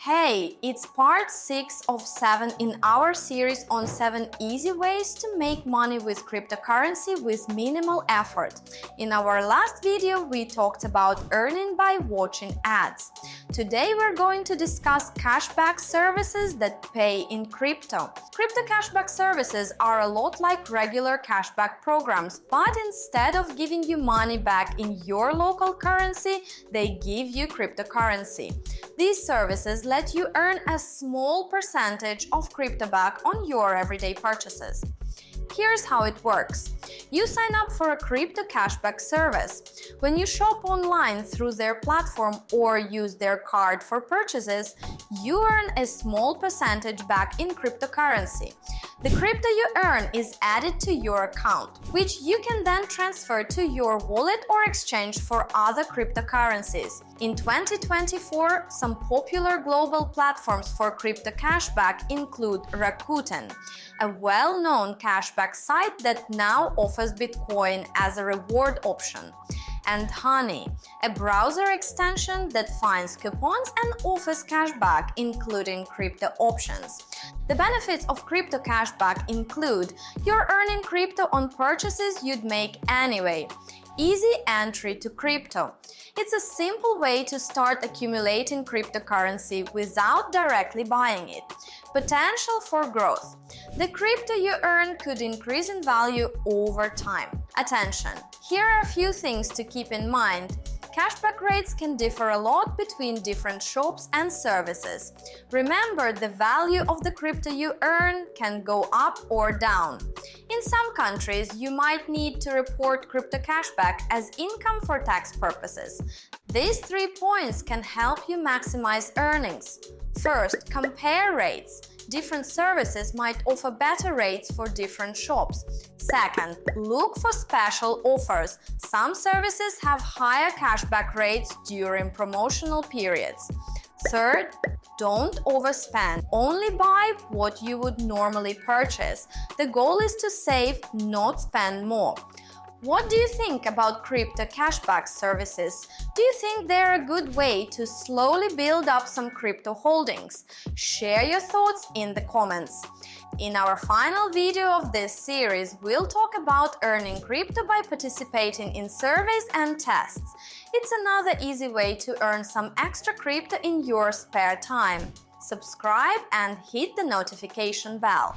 Hey, it's part 6 of 7 in our series on 7 easy ways to make money with cryptocurrency with minimal effort. In our last video, we talked about earning by watching ads. Today, we're going to discuss cashback services that pay in crypto. Crypto cashback services are a lot like regular cashback programs, but instead of giving you money back in your local currency, they give you cryptocurrency. These services let you earn a small percentage of crypto back on your everyday purchases. Here's how it works. You sign up for a crypto cashback service. When you shop online through their platform or use their card for purchases, you earn a small percentage back in cryptocurrency. The crypto you earn is added to your account, which you can then transfer to your wallet or exchange for other cryptocurrencies. In 2024, some popular global platforms for crypto cashback include Rakuten, a well-known cashback site that now offers Bitcoin as a reward option, and Honey, a browser extension that finds coupons and offers cashback, including crypto options. The benefits of crypto cashback include you're earning crypto on purchases you'd make anyway. Easy entry to crypto. It's a simple way to start accumulating cryptocurrency without directly buying it. Potential for growth. The crypto you earn could increase in value over time. Attention! Here are a few things to keep in mind. Cashback rates can differ a lot between different shops and services. Remember, the value of the crypto you earn can go up or down. In some countries, you might need to report crypto cashback as income for tax purposes. These 3 points can help you maximize earnings. First, compare rates. Different services might offer better rates for different shops. Second, look for special offers. Some services have higher cashback rates during promotional periods. Third, don't overspend. Only buy what you would normally purchase. The goal is to save, not spend more. What do you think about crypto cashback services? Do you think they're a good way to slowly build up some crypto holdings? Share your thoughts in the comments. In our final video of this series, we'll talk about earning crypto by participating in surveys and tests. It's another easy way to earn some extra crypto in your spare time. Subscribe and hit the notification bell.